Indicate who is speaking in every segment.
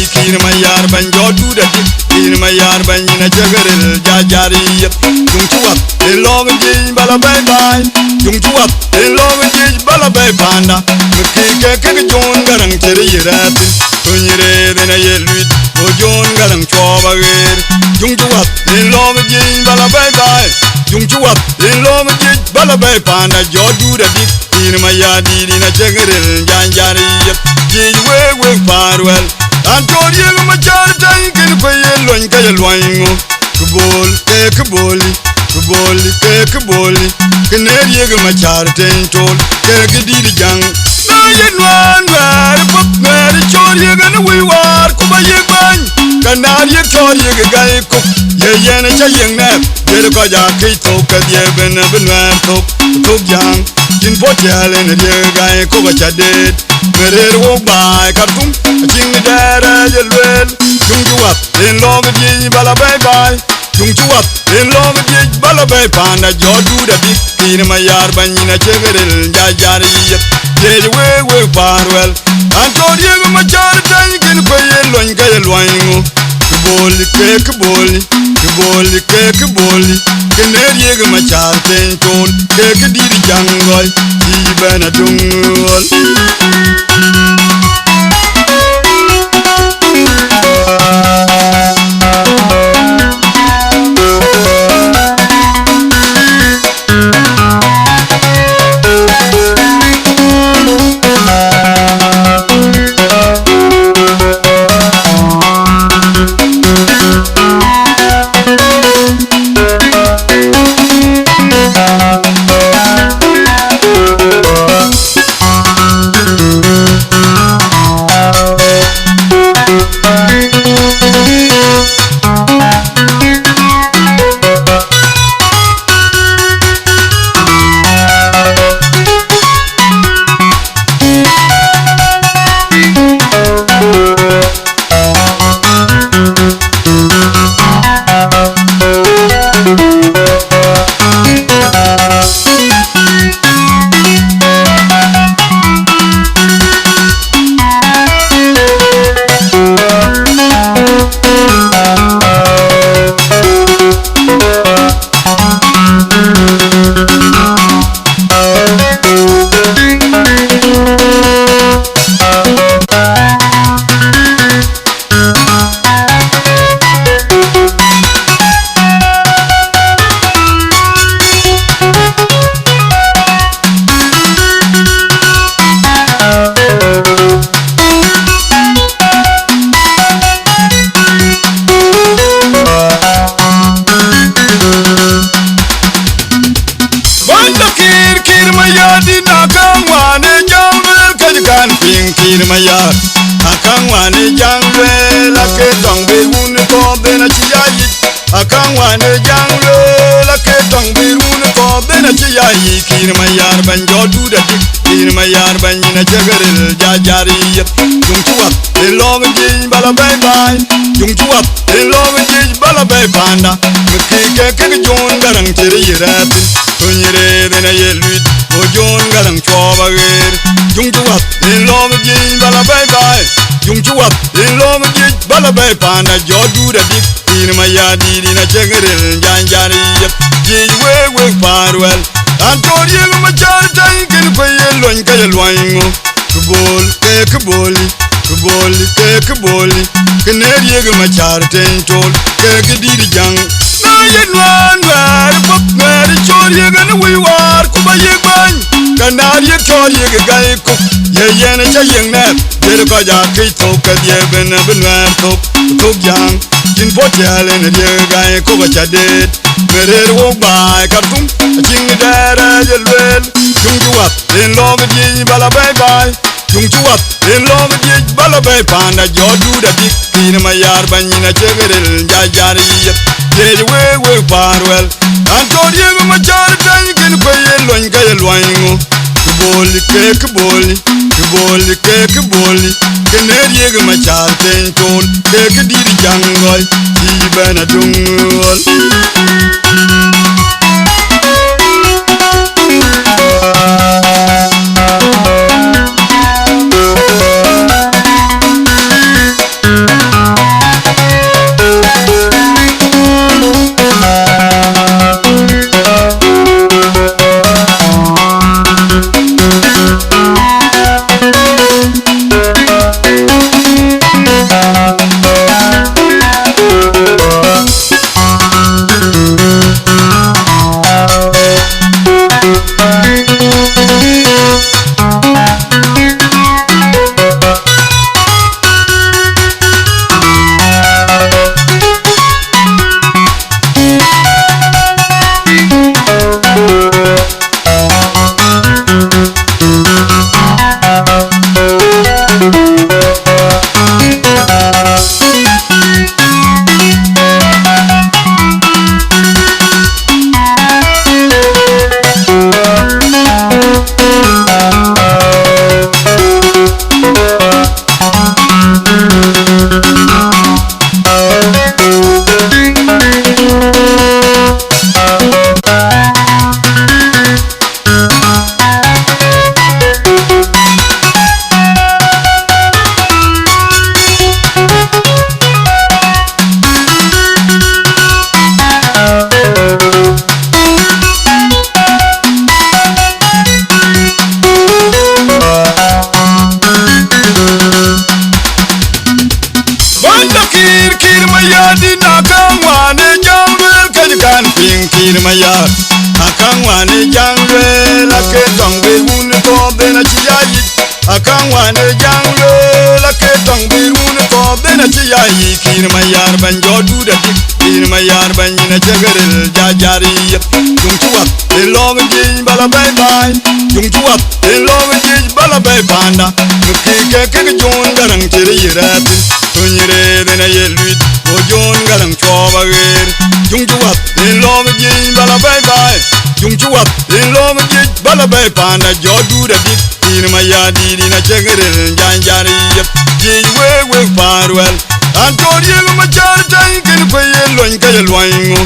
Speaker 1: yi kir ma yar ban jodu da dik kir ma yar ban na jagaril jajari jung chuat e long ji bala bye bye jung chuat e long ji bala bye panda ke jon garang tere yirati tunyire de na yeluit o jon garang choba ger jung chuat e long ji bala bye bye jung chuat e long ji bala bye panda jodu da dik kir ma yadi na jagaril jajari we farwell Antonio Machata can pay a loin kayalwingo Kaboli Canadian Machata told Kagadi young Nayan one where pop Mary Choria and we were Kubayaban Canadian Choria Guy cook Yayan and Chayang nap Jerkoja Kato Kadiaban and Tok young in Portugal and the guy Kovacha did Mere walk by Katum, a king there as well. Jung you up in long of bala bye bye. Jung you up in long of bala bye panda. Jodu the big in my yard banana cheveril, Jajari. Take away farwell. And told you my child, I can pay a loin kayalwingo. Kaboli. Canadian my child, told, take a deed young boy. Even a dungle. Kir mayar akang wane jangwe la ke tong be un ko be na chiyayi akang wane jangwe la ke tong be un ko be na chiyayi kir mayar ban jodu da kir mayar ban na jagaril jajari jung chuat e long ji bala bye bye jung chuat e long ji bala bye panda ke jon garang tere yirati tunyire de na yeluit o jon garang choba ger jung chuat e long ji bala bye bye jung chuat e long ji bala bye panda jodu da dik kir mayadi na jagaril jajari we farwell Antonio Machata can pay a loin kayalwingo Kaboli Canadian Machata told Kagadi young Nayan one where pop Mary Choria and we were Kubayaban Canadian Choria Guy cook Yayan and Chayang nap Jerkoja Kato Kadiaban and Tok young in Portugal and the guy Kovacha did Mere walk by Katum, a king there as well. Jung you up in long of bala bye bye. Jung you up in long of bala bye panda. Jodu the big in my yard banana cheveril jajari. Take away farwell. Antonio Machata can pay a loin kayalwingo. Kaboli Canadian Machata told Kagadi young boy even a dungle. kir mayadi na kan wane jangle kan ping kir mayad akan wane jangle la ke tong be mun ko be na chiyayi akan wane jangle la ke tong be mun ko be na chiyayi kir mayar ban jodu da kir mayar ban na jagaril jajari yung chuap e long jin bala bye bye yung chuap e long jin bala bye panda ke jon garang tire yirati tunyire de na yeluit o jon garang choba ger yung chuap e long jin bala bye bye yung chuap e long jin bala bye panda jodu da kir mayadi na jagaril jajari we farwell Antori yung machartay kin kwaye loin kaya loingo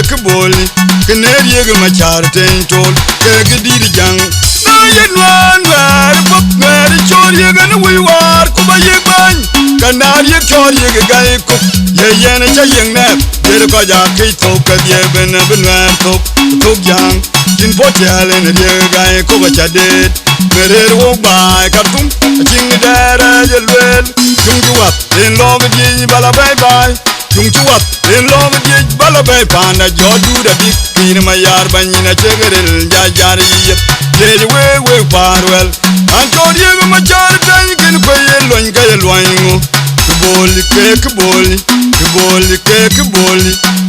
Speaker 1: Kuboli Kineri yung machartay tol Kagidiri jang Na yenwan war pop Ngari chori yung wiwar Kubayi bany Kanari yung chori yung gay kup Yeyen chayeng nep Jere ko jaki tok Kadye benwer tok Tok jang Jin potyalen Jere gay kuba chadet Merer wog bay Kartum Ching dere jelwel Yung chuap In log jij bala bay bay Yung chuap In log jij bala bay Panda jodu da dik Kir mayar banyina chegeril jajari yep Jej we farwell Antor yeg machar tany kin kwaye loin kaya loingo Kuboli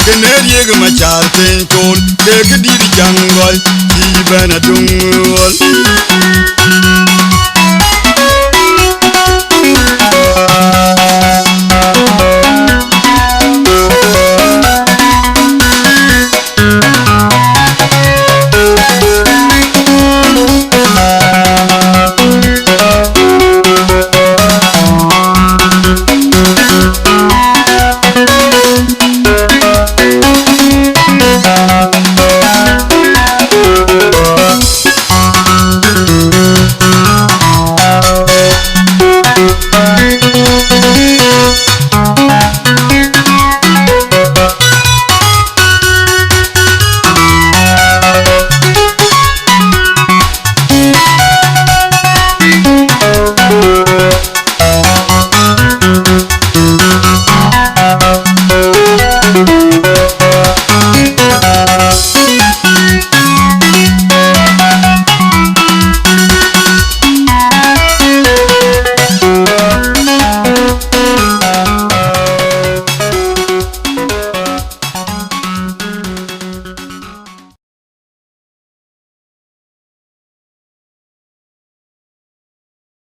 Speaker 1: Kiner yeg machar tany tol Kek diri jangol Jibana dungol